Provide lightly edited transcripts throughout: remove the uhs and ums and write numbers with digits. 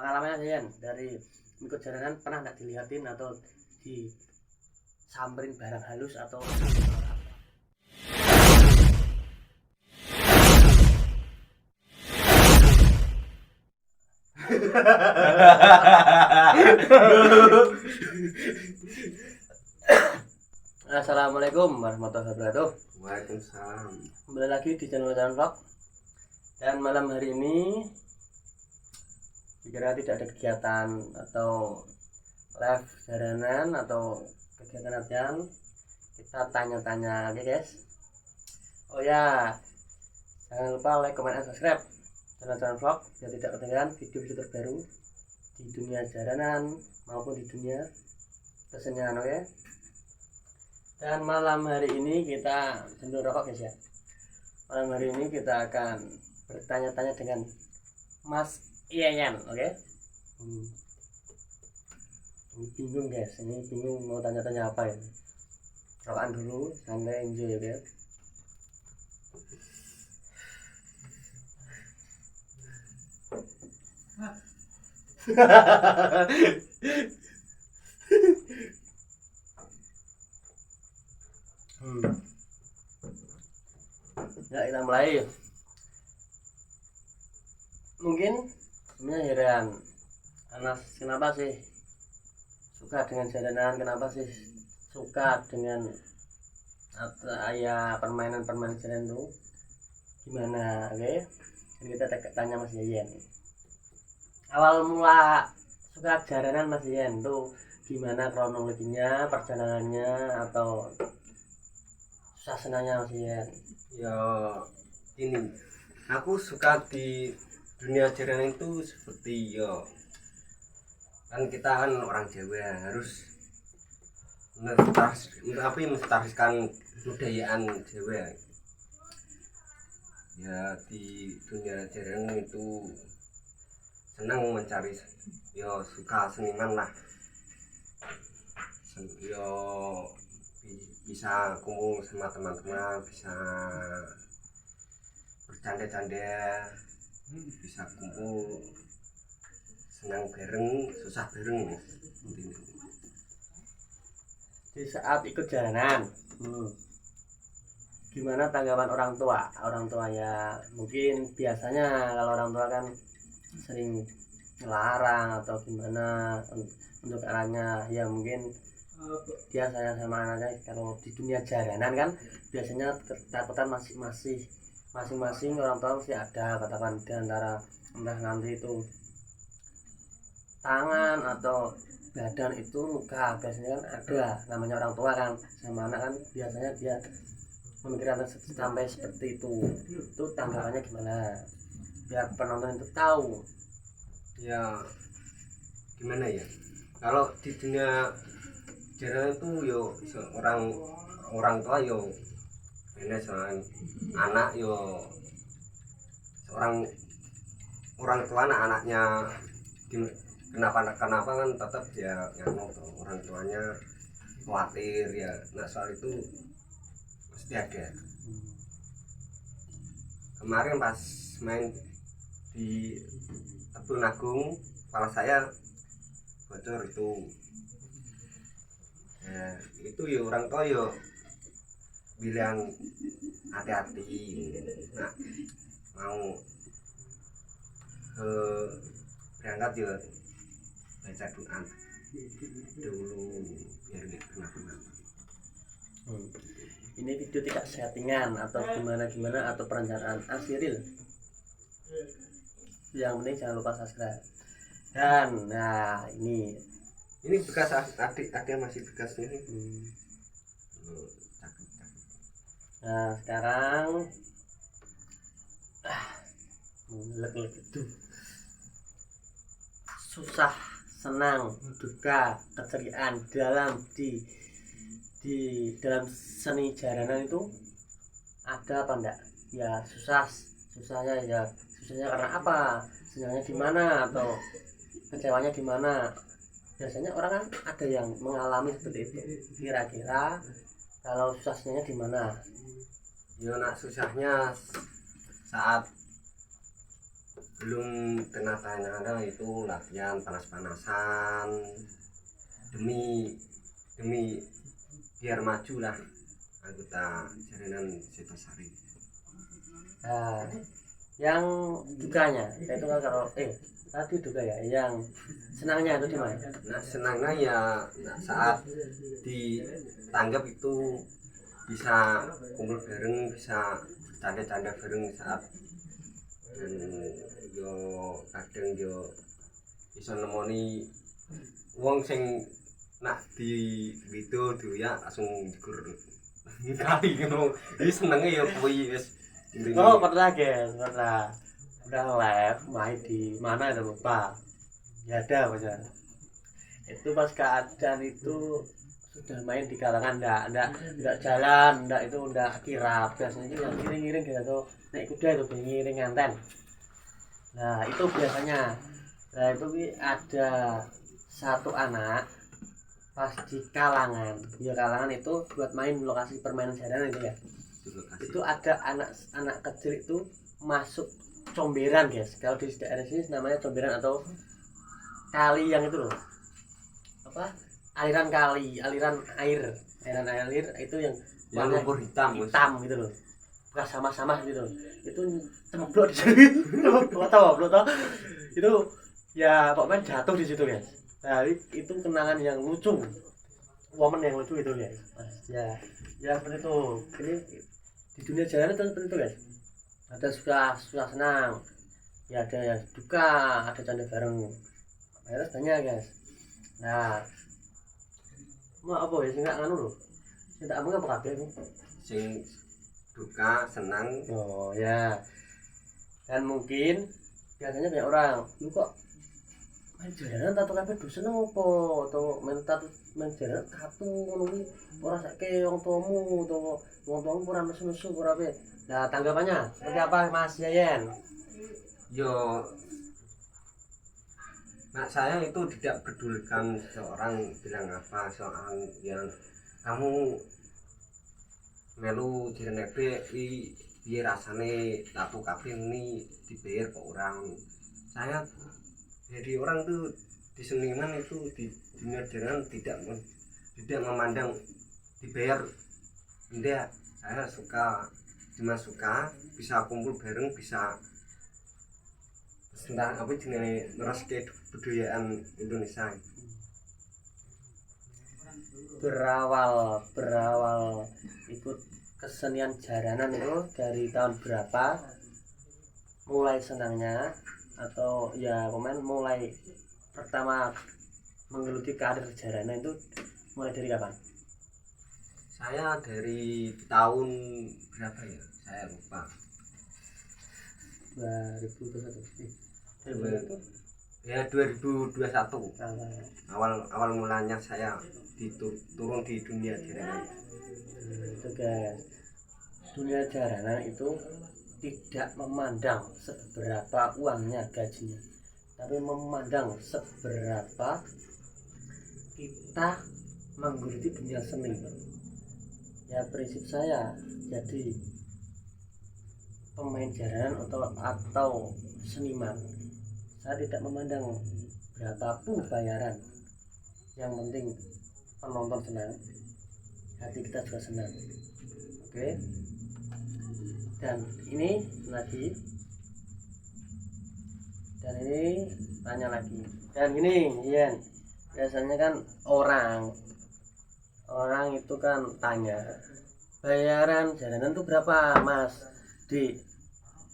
pengalamannya Yan dari ikut jalanan pernah nggak dilihatin atau disamperin barang halus atau Assalamualaikum warahmatullahi wabarakatuh. Waalaikumsalam. Kembali lagi di channel Vlog. Dan malam hari ini jika tidak ada kegiatan atau live jalanan atau kegiatan latihan, kita tanya-tanya, oke guys. Oh ya, jangan lupa like, comment, dan subscribe channel Vlog biar tidak ketinggalan video-video terbaru di dunia jalanan maupun di dunia kesenian, oke. Dan malam hari ini kita sambil rokok guys ya. Malam hari ini kita akan bertanya-tanya dengan Mas Yayan, oke? Ini bingung guys, ini bingung mau tanya-tanya apa ya. Rokokan dulu, santai enjoy ya guys. Ya kita mulai. Mungkin sebenarnya heran, Anas kenapa sih suka dengan jalanan, kenapa sih suka dengan permainan jalan itu gimana, oke? Jadi kita tanya Mas Yayan. Awal mula suka jalanan Mas Yayan tuh gimana, kronologinya, perjalanannya, atau susah senangnya Mas Yayan? Ya ini aku suka di dunia jalanan itu seperti kan kita kan orang Jawa harus melestarikan budayaan Jawa. Ya di dunia jalanan itu senang mencari, suka seniman lah. Bisa kumpul sama teman-teman, bisa bercanda-canda, bisa kumpul, senang bareng, susah bareng. Di saat ikut jalanan, gimana tanggapan orang tua? Orang tua ya mungkin biasanya kalau orang tua kan sering melarang atau gimana untuk arahnya, ya mungkin dia sayang sama anaknya. Kalau di dunia jalanan kan biasanya ketakutan masing-masing orang tua mesti ada, katakan di antara entah nanti itu tangan atau badan itu luka, biasanya kan ada namanya orang tua kan sama anak kan, biasanya dia memikirkan sampai seperti itu tanggapannya gimana biar penonton itu tahu. Ya gimana ya, kalau di dunia jalanan itu orang tua ini seorang anak seorang orang tua anaknya kenapa kan tetap dia orang tuanya khawatir ya. Nah soal itu pasti ada. Kemarin pas main di Tebun Agung, kepala saya bocor itu. Nah, itu orang tua bilang hati-hati. Nah, mau berangkat baca doa dulu biar nggak kenapa-napa. Ini video tidak settingan atau gimana atau perencanaan asiril. Yang penting jangan lupa subscribe. Dan nah ini bekas adik masih bekas ini. Nah sekarang itu susah, senang, duka, keceriaan dalam di dalam seni jalanan itu ada apa enggak? Ya susahnya karena apa? Senangnya di mana atau kecewanya di mana? Biasanya orang kan ada yang mengalami seperti itu. Kira-kira kalau susahnya di mana? Nak susahnya saat sebelum tanda itu latihan panas-panasan demi biar maju lah anggota jalanan Setasari. Nah, yang dukanya itu kan kalau tadi duka ya, yang senangnya itu di mana? Nah senangnya ya saat ditanggap itu bisa kumpul bareng, bisa canda-canda bareng saat dan yo kadang yo bisa nemoni wong sing nak di video ya langsung dikur kali ngono. Wis senenge ya kuwi wis. Oh pernah guys, pernah udah live main di mana itu lupa. Ya ada aja. Itu pas keadaan itu sudah main di kalangan enggak jalan, enggak itu enggak kirap. Biasanya itu yang ngiring-ngiring gitu tuh naik kuda itu ngiring nganten. Nah, itu biasanya. Nah, itu ada satu anak pas di kalangan. Ya kalangan itu buat main lokasi permainan jalanan itu ya. Itu ada anak kecil itu masuk comberan guys. Kalau di daerah sini namanya comberan atau kali yang itu loh. Apa? Aliran kali, aliran air itu yang lumpur hitam gitu loh. Bekas sama-sama gitu. Itu temblok di situ. Tahu. Itu ya pokoknya jatuh di situ guys. Nah, itu kenangan yang lucu. Momen yang lucu itu guys. Ya seperti itu. Ini di dunia jalanan itu seperti itu guys. Ada suka senang, ya ada yang duka, ada canda bareng, harus banyak guys. Nah, mau apa ya sih nggak nganu loh, tidak apa kabeh ini sing duka senang. Oh ya, dan mungkin biasanya banyak orang lu kok main jalanan tato kabeh dosen apa atau main jalanan tato ngono kuwi ora sakke wong tuamu utawa wong tuamu ora nesu-nesu ora apa. Nah, tanggapannya seperti apa Mas Yayen? Yo nah saya itu tidak pedulikan seorang bilang apa, seorang yang kamu melu jenenge piye rasane tato kabeh ini dibayar kok orang. Saya jadi orang tuh di seniman itu di dunia jalanan tidak memandang dibayar enggak. Saya cuma suka bisa kumpul bareng, bisa tentang apa jenenge neraske budayaan Indonesia. Berawal ikut kesenian jalanan itu dari tahun berapa mulai senangnya, atau ya pemain mulai pertama menggeluti karir jalanan itu mulai dari kapan? Saya dari tahun berapa ya? Saya lupa. 2021. Ya 2021. Awal mulanya saya turun di dunia jalanan. Itu guys. Dunia jalanan itu tidak memandang seberapa uangnya gajinya, tapi memandang seberapa kita menggeluti dunia seni. Ya prinsip saya jadi pemain jalanan atau seniman, saya tidak memandang berapapun bayaran, yang penting penonton senang, hati kita juga senang. Oke. Dan ini tanya lagi, dan ini Ian, biasanya kan orang itu kan tanya bayaran jalanan tuh berapa Mas di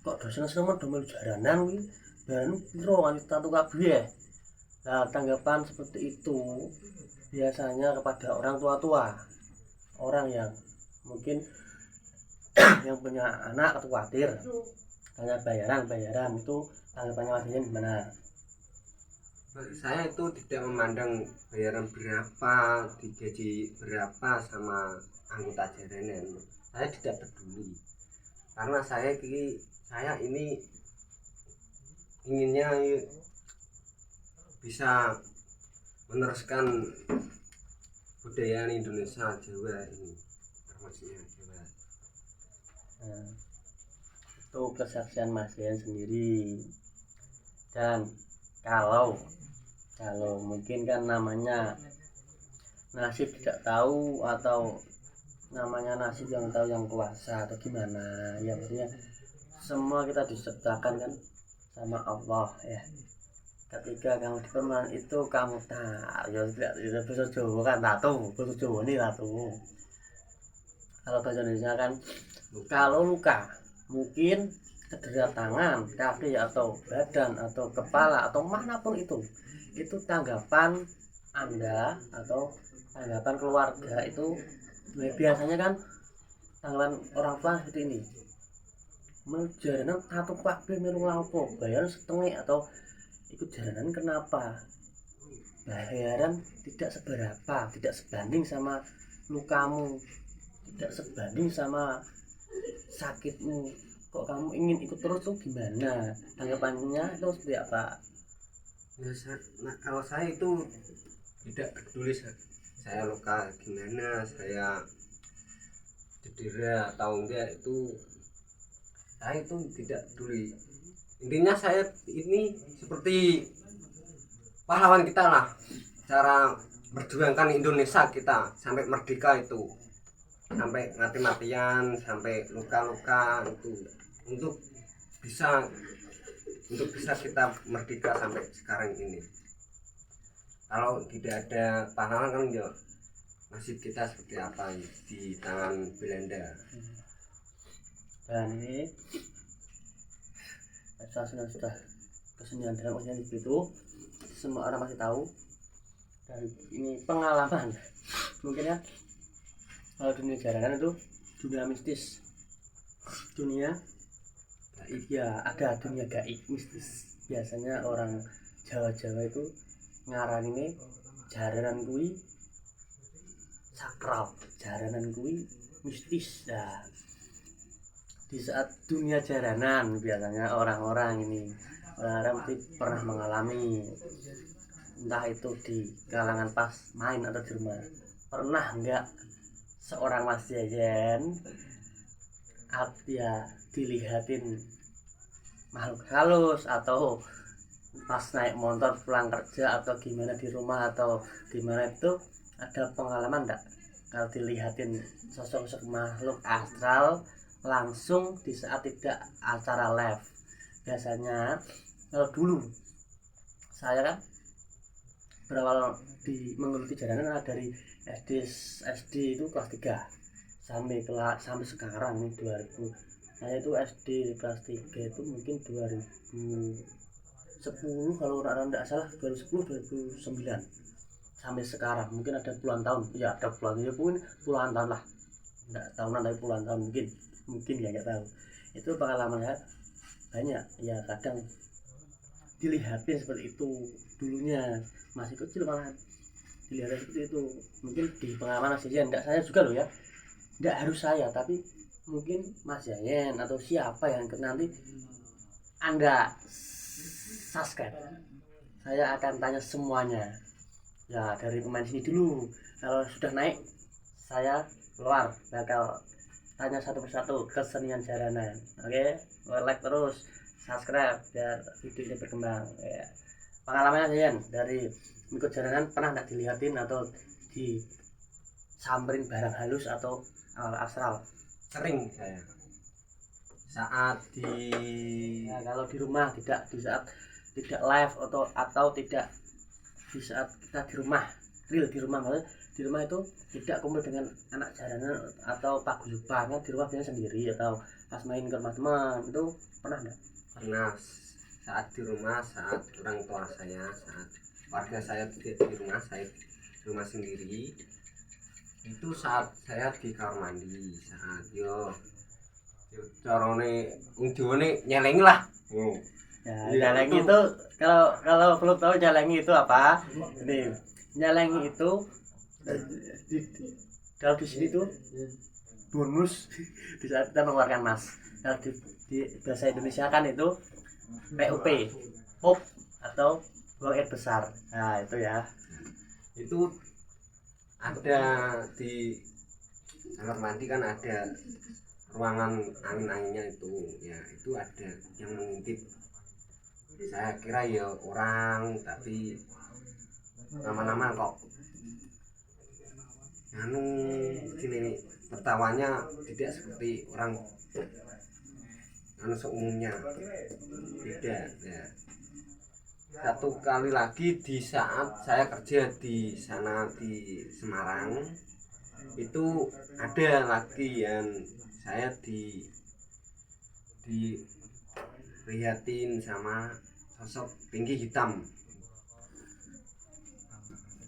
kok dosen semua domel jalanan wi bayaran piro kan tato kabeh. Nah, tanggapan seperti itu biasanya kepada orang tua orang yang mungkin yang punya anak atau khawatir tanya bayaran itu, tanggapannya Mas Ian gimana? Saya itu tidak memandang bayaran berapa, digaji berapa sama anggota jalanan. Saya tidak peduli karena saya ini inginnya bisa meneruskan budaya Indonesia Jawa ini, termasuknya Jawa. Nah, itu kesaksian Mas Ian sendiri. Dan kalau mungkin kan namanya nasib tidak tahu, atau namanya nasib yang tahu yang kuasa atau gimana ya, maksudnya semua kita diciptakan kan sama Allah ya. Ketika kamu di permainan itu kamu tak ya bahasa Jawa kan tato, bahasa Jawa ini tato. Kalau bahasa Indonesia kan kalau luka mungkin cedera tangan, kaki atau badan atau kepala atau manapun itu tanggapan Anda atau tanggapan keluarga itu biasanya kan tanggapan orang tua seperti ini. Jalanan satu kabeh melu lapo bayaran setengah atau ikut jalanan kenapa bayaran tidak seberapa, tidak sebanding sama lukamu, tidak sebanding sama sakitmu, kok kamu ingin ikut terus tuh gimana tanggapannya itu seperti apa? Nah, kalau saya itu tidak peduli saya luka gimana, saya cedera atau enggak, itu saya itu tidak peduli. Intinya saya ini seperti pahlawan kita lah, cara berjuangkan Indonesia kita sampai merdeka itu, sampai mati-matian, sampai luka-luka itu untuk bisa kita merdeka sampai sekarang ini. Kalau tidak ada pahlawan kan ya nasib kita seperti apa di tangan Belanda. Dan ini sudah kesenian dalam usia itu semua orang masih tahu, dan ini pengalaman mungkin ya. Kalau dunia jalanan itu dunia mistis, dunia gaib ya, ada dunia gaib mistis. Biasanya orang Jawa itu ngaran ini jaranan kui sakral, jaranan kui mistis. Nah, di saat dunia jaranan biasanya orang-orang mesti pernah mengalami, entah itu di kalangan pas main atau di rumah. Pernah enggak seorang Mas Jajan ya dilihatin makhluk halus, atau pas naik motor pulang kerja atau gimana di rumah atau gimana, itu ada pengalaman enggak kalau dilihatin sosok makhluk astral langsung di saat tidak acara live? Biasanya kalau dulu saya kan berawal di menggeluti jalanan dari SD itu kelas 3 sampai sekarang ini 2000. Saya itu SD kelas 3 itu mungkin 2010 kalau tidak salah, 2010 2009 sampai sekarang mungkin ada puluhan tahun ya, ada puluhan tahun lah, enggak tahunan tapi puluhan tahun mungkin ya, nggak tahu. Itu pengalaman saya banyak ya, kadang dilihatin seperti itu. Dulunya masih kecil malah dilihat seperti itu. Mungkin di pengalaman Mas Yayan, enggak saya juga loh ya, enggak harus saya, tapi mungkin Mas Yayan atau siapa yang nanti Anda subscribe, saya akan tanya semuanya ya dari pemain sini dulu. Kalau sudah naik saya keluar bakal tanya satu persatu kesenian jalanan. Oke, like terus, subscribe biar video ini berkembang ya. Pengalamannya Yayan dari ikut jalanan, pernah nggak dilihatin atau disamperin barang halus atau astral? Sering saya saat ya, kalau di rumah tidak, di saat tidak live atau tidak di saat kita di rumah, real di rumah, maksudnya di rumah itu tidak kumpul dengan anak jalanan atau paguyuban, di rumah biasanya sendiri atau pas main ke rumah teman, itu pernah nggak? Pernah saat di rumah, saat orang tua saya, saat warga saya tidak di rumah, saya di rumah sendiri. Itu saat saya di kamar mandi, saat yo carane unjone nyelengi lah. Ya, nyalengi itu kalau belum tahu nyalengi itu apa? Ini nyalengi itu kalau di sini tuh bonus di saat kita mengeluarkan mas. Kalau di bahasa Indonesia kan itu PUP, pop atau buang air besar. Nah itu ya. Itu ada di kamar mandi kan ada ruangan angin-anginnya itu ya, itu ada yang mengintip saya kira ya orang, tapi nama-nama kok anu gini nih, tertawanya tidak seperti orang anu seumumnya, tidak ya. Satu kali lagi di saat saya kerja di sana di Semarang itu ada lagi yang saya dilihatin sama sosok tinggi hitam.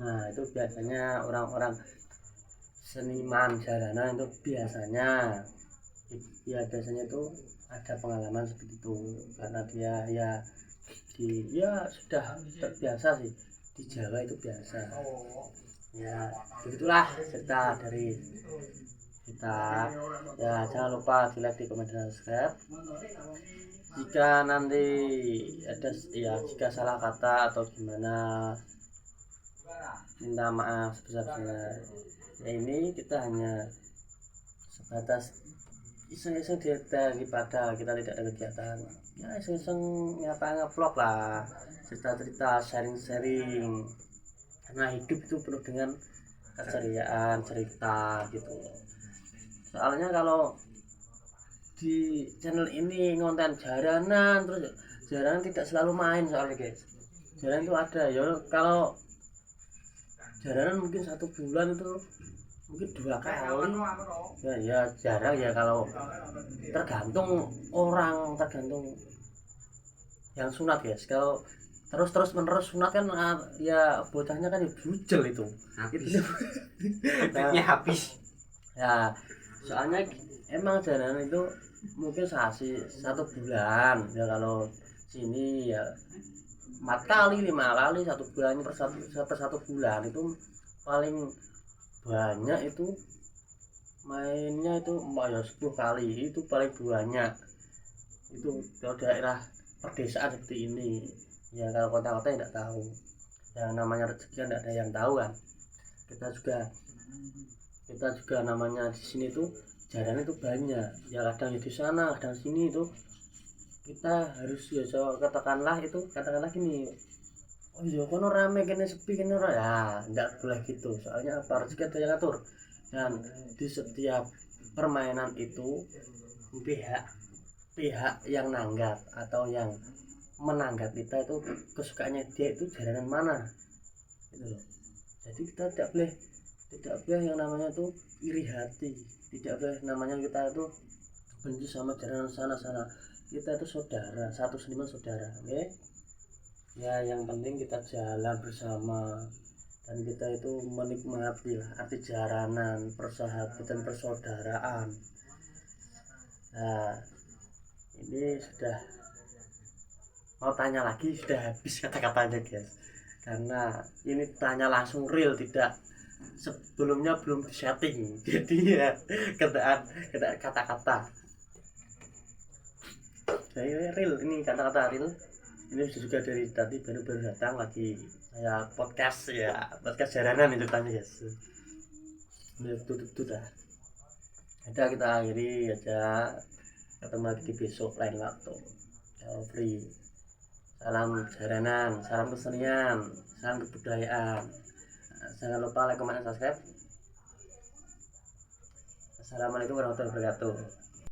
Nah itu biasanya orang-orang seniman jalanan itu biasanya itu ada pengalaman seperti itu, karena dia ya sudah terbiasa sih, di Jawa itu biasa ya. Begitulah cerita dari kita ya. Jangan lupa di like, di komen, dan subscribe. Jika nanti ada ya, jika salah kata atau gimana, minta maaf sebesar-besarnya. Ya ini kita hanya sebatas iseng-iseng daripada kita tidak ada kegiatan, ya iseng-iseng ngevlog lah, cerita-cerita, sharing-sharing, karena hidup itu penuh dengan keceriaan, cerita gitu. Soalnya kalau di channel ini ngonten jaranan, terus jaranan tidak selalu main soalnya guys. Jaranan itu ada ya, kalau jaranan mungkin 1 bulan itu mungkin 2 kali ya jarang ya. Kalau tergantung orang, tergantung yang sunat guys. Kalau terus menerus sunat kan ya bocahnya kan bujel itu Efeknya habis ya. Soalnya emang jaranan itu mungkin 1 bulan ya, kalau sini ya 4 kali 5 kali 1 bulan, per satu bulan itu paling banyak itu mainnya itu ya 10 kali itu paling banyak. Itu kalau daerah pedesaan seperti ini ya, kalau kota-kota tidak tahu yang namanya rezeki kan tidak ada yang tahu kan. Kita juga namanya di sini tuh jaranan itu banyak ya, kadang di sana kadang sini itu kita harus ya katakanlah gini, oh iya kono rame kene sepi kene ya, enggak boleh gitu. Soalnya apa, rezeki ada yang ngatur, dan di setiap permainan itu pihak yang nanggap atau yang menanggap kita itu kesukaannya dia itu jaranan mana gitu loh. Jadi kita tidak boleh yang namanya tuh iri hati, tidak boleh namanya kita itu benci sama jaranan sana. Kita itu saudara, satu seniman saudara, oke? Ya yang penting kita jalan bersama, dan kita itu menikmati lah arti jaranan, persahabatan, persaudaraan. Nah ini sudah mau tanya lagi, sudah habis kata-katanya guys, karena ini tanya langsung real, tidak sebelumnya belum disetting, jadi ya kata-kata saya real, ini kata-kata real. Ini juga dari tadi baru datang lagi saya podcast jaranan itu tanya guys. Ini tutup dah. Ada kita akhiri aja, ketemu lagi di besok lain waktu. Free. Salam jaranan, salam kesenian, salam kebudayaan. Jangan lupa like, comment, dan subscribe. Assalamualaikum warahmatullahi wabarakatuh.